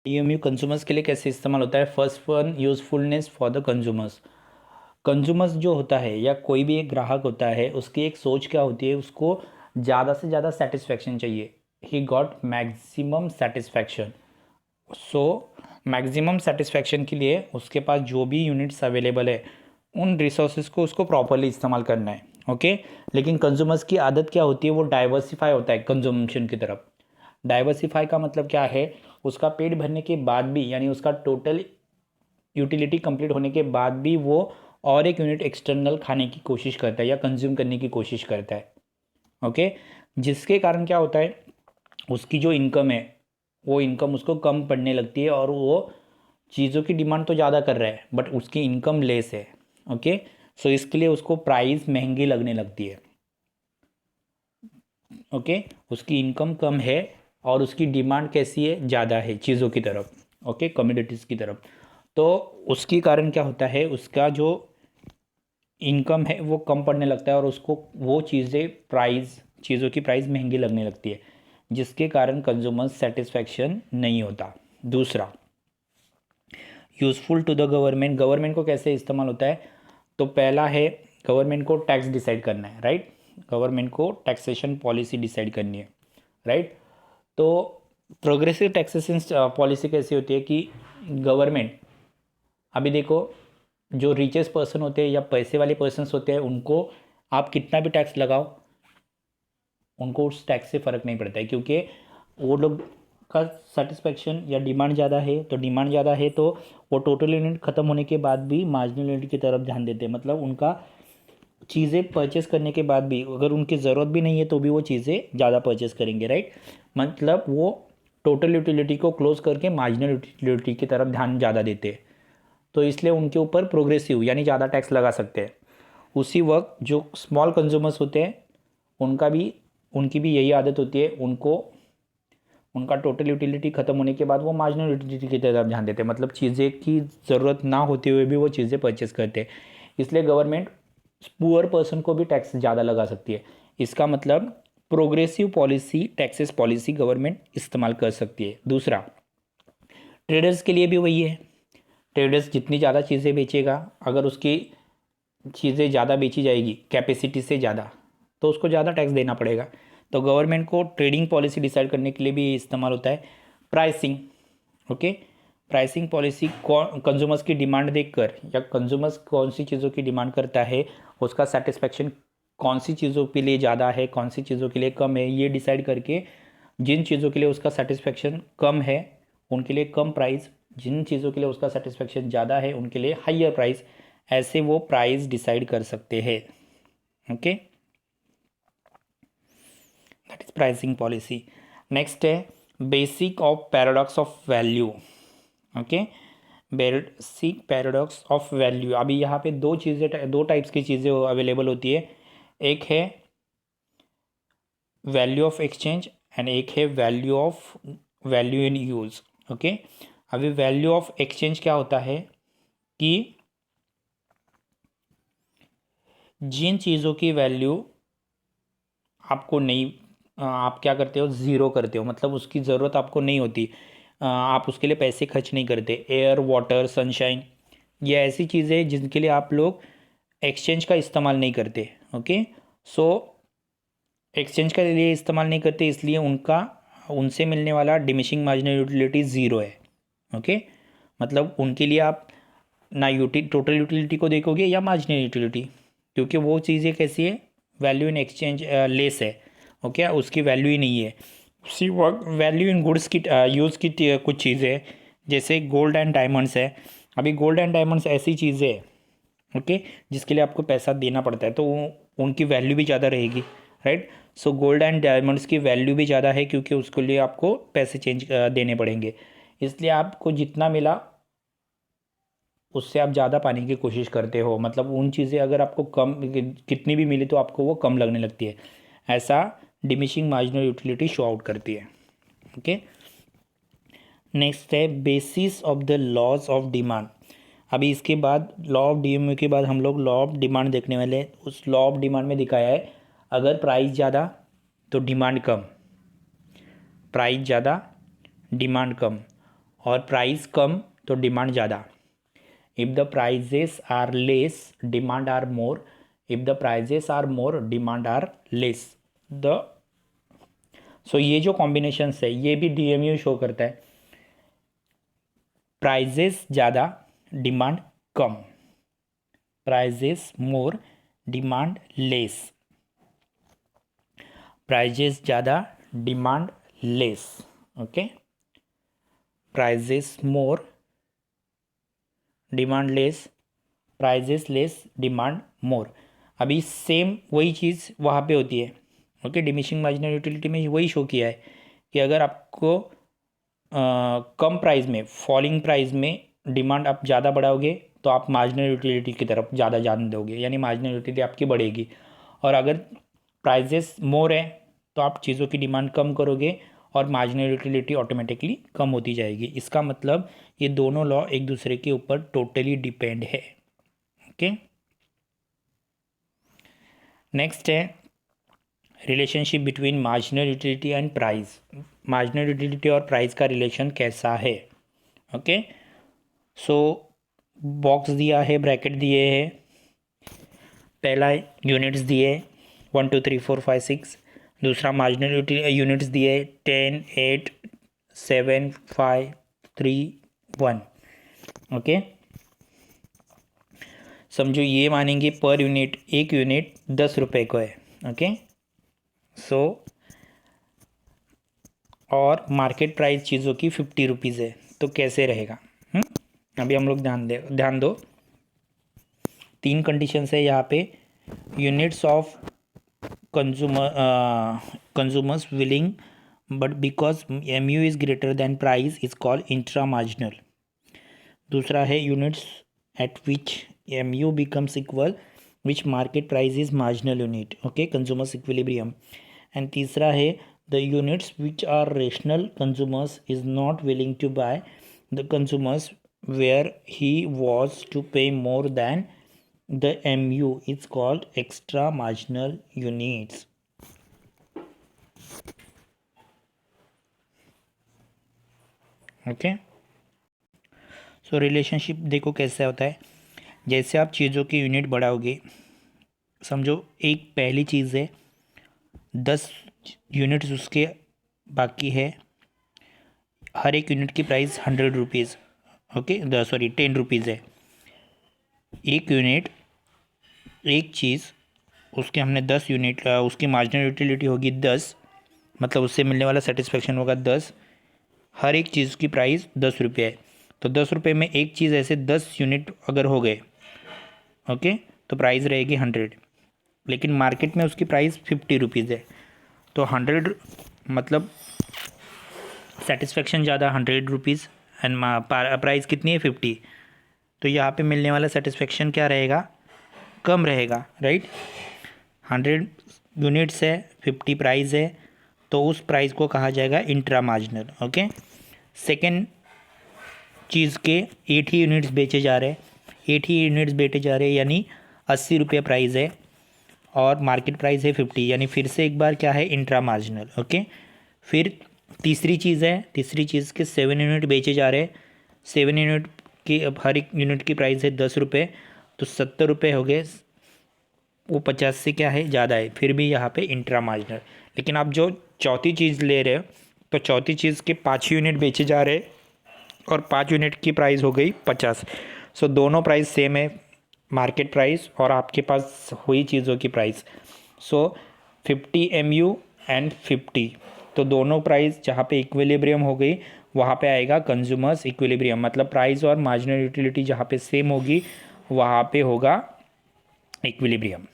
EMU consumers के लिए कैसे इस्तेमाल होता है? First one, usefulness for the consumers. Consumers जो होता है या कोई भी एक ग्राहक होता है, उसकी एक सोच क्या होती है, उसको ज़्यादा से ज़्यादा सेटिस्फैक्शन चाहिए। He got maximum satisfaction. So maximum satisfaction के लिए उसके पास जो भी यूनिट्स अवेलेबल है, उन रिसोर्सेज को उसको प्रॉपरली इस्तेमाल करना है। ओके। लेकिन कंज्यूमर्स की आदत क्या होती है? वो डाइवर्सिफाई होता है कंज्यूमेशन की तरफ। डाइवर्सिफाई का मतलब क्या है? उसका पेट भरने के बाद भी, यानी उसका टोटल यूटिलिटी कंप्लीट होने के बाद भी वो और एक यूनिट एक्सटर्नल खाने की कोशिश करता है या कंज्यूम करने की कोशिश करता है। ओके। जिसके कारण क्या होता है, उसकी जो इनकम है, वो इनकम उसको कम पड़ने लगती है और वो चीज़ों की डिमांड तो ज़्यादा कर रहा है बट उसकी इनकम लेस है। ओके। सो इसके लिए उसको प्राइस महंगी लगने लगती है। ओके। उसकी इनकम कम है और उसकी डिमांड कैसी है? ज़्यादा है चीज़ों की तरफ। ओके, कम्योडिटीज़ की तरफ। तो उसके कारण क्या होता है, उसका जो इनकम है वो कम पड़ने लगता है और उसको वो चीज़ों की प्राइस महंगी लगने लगती है, जिसके कारण कंज्यूमर सेटिस्फैक्शन नहीं होता। दूसरा, useful to the government. Government को कैसे इस्तेमाल होता है? तो पहला है, गवर्नमेंट को टैक्स डिसाइड करना है, राइट। गवर्नमेंट को टैक्सेशन पॉलिसी डिसाइड करनी है, राइट। तो प्रोग्रेसिव टैक्सेशन पॉलिसी कैसी होती है कि गवर्नमेंट, अभी देखो, जो रिचेस्ट पर्सन होते हैं या पैसे वाले पर्सन्स होते हैं, उनको आप कितना भी टैक्स लगाओ, उनको उस टैक्स से फ़र्क नहीं पड़ता है, क्योंकि वो लोग का सेटिस्फेक्शन या डिमांड ज़्यादा है। तो डिमांड ज़्यादा है तो वो टोटल यूनिट ख़त्म होने के बाद भी मार्जिनल यूनिट की तरफ ध्यान देते हैं। मतलब उनका चीज़ें परचेस करने के बाद भी, अगर उनकी ज़रूरत भी नहीं है तो भी वो चीज़ें ज़्यादा परचेस करेंगे, राइट। मतलब वो टोटल यूटिलिटी को क्लोज करके मार्जिनल यूटिलिटी की तरफ ध्यान ज़्यादा देते हैं। तो इसलिए उनके ऊपर प्रोग्रेसिव यानी ज़्यादा टैक्स लगा सकते हैं। उसी वक्त जो स्मॉल कंज्यूमर्स होते हैं, उनका भी उनकी भी यही आदत होती है। उनको उनका टोटल यूटिलिटी खत्म होने के बाद वो मार्जिनल यूटिलिटी की तरफ ध्यान देते हैं। मतलब चीज़ें की ज़रूरत ना होते हुए भी वो चीज़ें परचेस करते हैं। इसलिए गवर्नमेंट पुअर पर्सन को भी टैक्स ज़्यादा लगा सकती है। इसका मतलब progressive policy, taxes policy government इस्तेमाल कर सकती है। दूसरा, ट्रेडर्स के लिए भी वही है। ट्रेडर्स जितनी ज़्यादा चीज़ें बेचेगा, अगर उसकी चीज़ें ज़्यादा बेची जाएगी कैपेसिटी से ज़्यादा, तो उसको ज़्यादा टैक्स देना पड़ेगा। तो गवर्नमेंट को ट्रेडिंग पॉलिसी डिसाइड करने के लिए भी इस्तेमाल होता है। Pricing. Okay. Pricing policy consumers की डिमांड देखकर, या कंज्यूमर्स कौन सी चीज़ों की डिमांड करता है, उसका सेटिस्फेक्शन कौन सी चीज़ों के लिए ज़्यादा है, कौन सी चीज़ों के लिए कम है, ये डिसाइड करके जिन चीज़ों के लिए उसका सेटिस्फेक्शन कम है उनके लिए कम प्राइस, जिन चीज़ों के लिए उसका सेटिस्फेक्शन ज़्यादा है उनके लिए हाइयर प्राइस, ऐसे वो प्राइस डिसाइड कर सकते हैं। Okay, that is pricing policy. Next है basic of paradox of value. Okay, basic paradox of value. अभी यहाँ पे दो टाइप्स की चीज़ें अवेलेबल होती है। एक है वैल्यू ऑफ एक्सचेंज एंड एक है वैल्यू इन यूज़। ओके। अभी वैल्यू ऑफ एक्सचेंज क्या होता है कि जिन चीज़ों की वैल्यू आपको नहीं, आप क्या करते हो, ज़ीरो करते हो, मतलब उसकी ज़रूरत आपको नहीं होती, आप उसके लिए पैसे खर्च नहीं करते। एयर, वाटर, सनशाइन, ये ऐसी चीज़ें हैं जिनके लिए आप लोग एक्सचेंज का इस्तेमाल नहीं करते। ओके। सो एक्सचेंज के लिए इस्तेमाल नहीं करते, इसलिए उनसे मिलने वाला डिमिशिंग मार्जिनल यूटिलिटी ज़ीरो है। ओके। मतलब उनके लिए आप ना टोटल यूटिलिटी को देखोगे या मार्जिनल यूटिलिटी, क्योंकि वो चीज़ें कैसी है, वैल्यू इन एक्सचेंज लेस है। ओके, उसकी वैल्यू ही नहीं है। उसी वक्त वैल्यू इन गुड्स की यूज़ की कुछ चीज़ें हैं, जैसे गोल्ड एंड डायमंड्स है। अभी गोल्ड एंड डायमंड्स ऐसी चीज़ें हैं, ओके, जिसके लिए आपको पैसा देना पड़ता है, तो उनकी वैल्यू भी ज़्यादा रहेगी, right. So gold and diamonds की वैल्यू भी ज़्यादा है क्योंकि उसके लिए आपको पैसे देने पड़ेंगे। इसलिए आपको जितना मिला उससे आप ज़्यादा पाने की कोशिश करते हो। मतलब उन चीज़ें अगर आपको कम कितनी भी मिली तो आपको वो कम लगने लगती है। ऐसा diminishing marginal utility show out करती है। ओके। नेक्स्ट है basis of the laws of demand. अभी इसके बाद लॉ ऑफ डीएमयू के बाद हम लोग लॉ ऑफ डिमांड देखने वाले हैं। उस लॉ ऑफ डिमांड में दिखाया है, अगर प्राइस ज़्यादा तो डिमांड कम, प्राइस ज़्यादा डिमांड कम, और प्राइस कम तो डिमांड ज़्यादा। If the prices are less demand are more, if the prices are more demand are less. The so ये जो कॉम्बिनेशंस है ये भी DMU शो करता है, प्राइजेस ज़्यादा डिमांड कम, prices more demand less, prices ज़्यादा demand less, okay, prices more demand less, prices less demand more. अभी सेम वही चीज़ वहाँ पे होती है, ओके। डिमिनिशिंग मार्जिनल यूटिलिटी में वही शो किया है कि अगर आपको कम प्राइस में, फॉलिंग प्राइस में डिमांड आप ज़्यादा बढ़ाओगे तो आप मार्जिनल यूटिलिटी की तरफ ज़्यादा जान दोगे, यानी मार्जिनल यूटिलिटी आपकी बढ़ेगी। और अगर प्राइजेस मोर है तो आप चीज़ों की डिमांड कम करोगे और मार्जिनल यूटिलिटी ऑटोमेटिकली कम होती जाएगी। इसका मतलब ये दोनों लॉ एक दूसरे के ऊपर टोटली डिपेंड है, ओके। नेक्स्ट है relationship between marginal utility and price. Marginal utility और प्राइस का रिलेशन कैसा है, ओके। सो बॉक्स दिया है, ब्रैकेट दिए है, पहला यूनिट्स दिए 1 2 3 4 5 6, दूसरा मार्जिनल यूनिट्स दिए 10 8 7 5 3 1, ओके। समझो ये मानेंगे पर यूनिट, एक यूनिट 10 रुपये को है, ओके। सो और मार्केट प्राइस चीज़ों की 50 रुपीज़ है, तो कैसे रहेगा? अभी हम लोग ध्यान दो, तीन कंडीशंस है यहाँ पे। Units of consumers willing but because MU is greater than price is called intra marginal. दूसरा है units at which MU becomes equal which market price is marginal unit, okay, consumers equilibrium। and तीसरा है the units which are rational consumers is not willing to buy, the consumers where he was to pay more than the MU is called extra marginal units, okay। So relationship देखो कैसे होता है, जैसे आप चीज़ों की यूनिट बढ़ाओगे, समझो एक पहली चीज़ है 10 यूनिट्स उसके बाकी है, हर एक यूनिट की price 100 rupees, okay, sorry 10 rupees है। एक यूनिट, एक चीज़ उसके हमने 10 यूनिट, उसकी मार्जिनल यूटिलिटी होगी 10, मतलब उससे मिलने वाला सेटिस्फेक्शन होगा 10, हर एक चीज़ की प्राइस 10 रुपये है, तो 10 रुपये में एक चीज़ ऐसे 10 यूनिट अगर हो गए, ओके, तो प्राइस रहेगी 100, लेकिन मार्केट में उसकी प्राइस 50 रुपीज़ है, तो 100 मतलब सेटिस्फेक्शन ज़्यादा 100 रुपीज़ एंड प्राइस कितनी है 50, तो यहाँ पे मिलने वाला सेटिस्फेक्शन क्या रहेगा? कम रहेगा, राइट। 100 यूनिट्स है, 50 प्राइस है, तो उस प्राइस को कहा जाएगा इंट्रा मार्जिनल, ओके। सेकेंड चीज़ के 80 यूनिट्स बेचे जा रहे हैं, 80 यूनिट्स बेचे जा रहे हैं यानी 80 रुपये प्राइस है और मार्केट प्राइस है 50, यानी फिर से एक बार क्या है? Intra marginal, okay. फिर तीसरी चीज़ है, तीसरी चीज़ के 7 यूनिट बेचे जा रहे हैं, 7 यूनिट की अब हर एक यूनिट की प्राइस है 10 रुपये, तो 70 रुपये हो गए, वो 50 से क्या है? ज़्यादा है, फिर भी यहाँ पे इंट्रा मार्जिनल। लेकिन आप जो चौथी चीज़ ले रहे हो, तो चौथी चीज़ के 5 यूनिट बेचे जा रहे और 5 यूनिट की प्राइस हो गई 50, सो दोनों प्राइस सेम है, मार्केट प्राइस और आपके पास हुई चीज़ों की प्राइस। सो 50 MU एंड 50, तो दोनों प्राइस जहाँ पे इक्विलिब्रियम हो गई वहाँ पे आएगा कंज्यूमर्स इक्विलिब्रियम, मतलब प्राइस और मार्जिनल यूटिलिटी जहाँ पे सेम होगी वहाँ पे होगा इक्विलिब्रियम।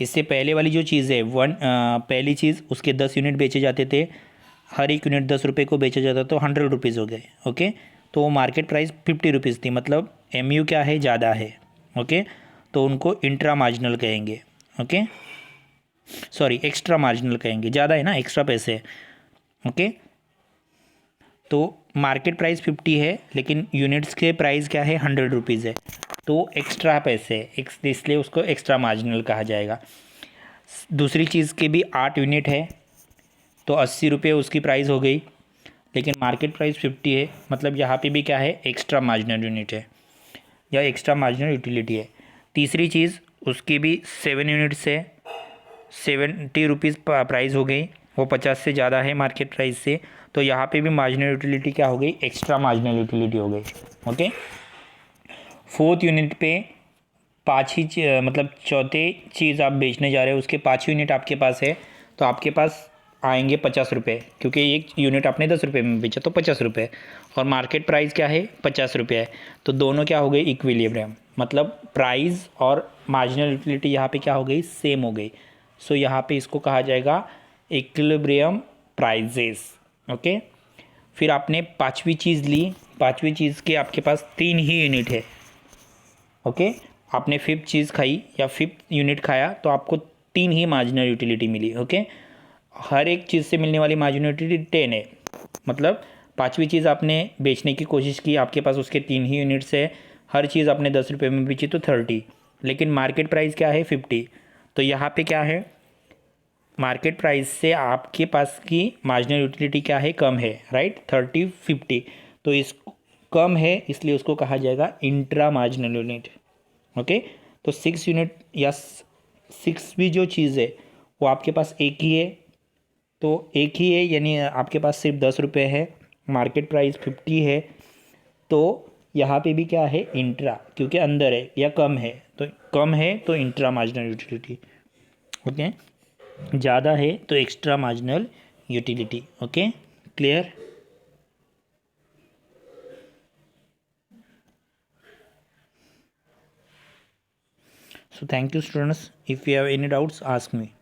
इससे पहले वाली जो चीज़ है पहली चीज़ उसके 10 यूनिट बेचे जाते थे, हर एक यूनिट 10 रुपये को बेचा जाता, तो 100 रुपीज़ हो गए, ओके। तो वो मार्केट प्राइस 50 रुपीज़ थी, मतलब MU क्या है? ज़्यादा है, ओके, तो उनको इंट्रा मार्जिनल कहेंगे, ओके, सॉरी एक्स्ट्रा मार्जिनल कहेंगे, ज़्यादा है ना, एक्स्ट्रा पैसे है, ओके। तो मार्केट प्राइस 50 है लेकिन यूनिट्स के प्राइस क्या है? 100 रुपीज़ है, तो एक्स्ट्रा पैसे है, इसलिए उसको एक्स्ट्रा मार्जिनल कहा जाएगा। दूसरी चीज़ के भी 8 यूनिट है, तो 80 रुपये उसकी प्राइस हो गई, लेकिन मार्केट प्राइस 50 है, मतलब यहाँ पे भी क्या है, एक्स्ट्रा मार्जिनल यूनिट है या एक्स्ट्रा मार्जिनल यूटिलिटी है। तीसरी चीज़ उसकी भी 7 यूनिट्स है, 70 रुपीज़ प्राइस हो गई, वो 50 से ज़्यादा है मार्केट प्राइस से, तो यहाँ पे भी मार्जिनल यूटिलिटी क्या हो गई, एक्स्ट्रा मार्जिनल यूटिलिटी हो गई। ओके, फोर्थ यूनिट पे मतलब चौथे चीज़ आप बेचने जा रहे हो, उसके 5 यूनिट आपके पास है, तो आपके पास आएंगे 50 रुपये, क्योंकि एक यूनिट आपने 10 रुपये में बेचा तो 50 रुपये, और मार्केट प्राइस क्या है, 50 रुपये है, तो दोनों क्या हो गई, इक्विलिब्रियम, मतलब प्राइस और मार्जिनल यूटिलिटी यहाँ पे क्या हो गई, सेम हो गई। सो यहाँ पे इसको कहा जाएगा इक्विलिब्रियम प्राइजेस। ओके, फिर आपने पाँचवीं चीज़ ली, पाँचवीं चीज़ के आपके पास 3 ही यूनिट है। ओके, आपने फिफ्थ चीज़ खाई या फिफ्थ यूनिट खाया तो आपको 3 ही मार्जिनल यूटिलिटी मिली। ओके, हर एक चीज़ से मिलने वाली मार्जिनल यूटिलिटी 10 है, मतलब पाँचवीं चीज़ आपने बेचने की कोशिश की, आपके पास उसके 3 ही यूनिट्स है, हर चीज़ आपने 10 रुपये में बेची तो 30, लेकिन मार्केट प्राइस क्या है, 50, तो यहाँ पे क्या है, मार्केट प्राइस से आपके पास की मार्जिनल यूटिलिटी क्या है, कम है, राइट, 30 50, तो इस कम है, इसलिए उसको कहा जाएगा इंट्रा मार्जिनल यूनिट। ओके, तो 6 यूनिट या 6वीं जो चीज़ है वो आपके पास एक ही है, तो एक ही है यानी आपके पास सिर्फ 10 रुपये है, मार्केट प्राइस 50 है, तो यहाँ पे भी क्या है, इंट्रा, क्योंकि अंदर है या कम है, तो कम है तो इंट्रा मार्जिनल यूटिलिटी। ओके, ज़्यादा है तो extra marginal utility. Okay, clear. So thank you students, if you have any doubts ask me.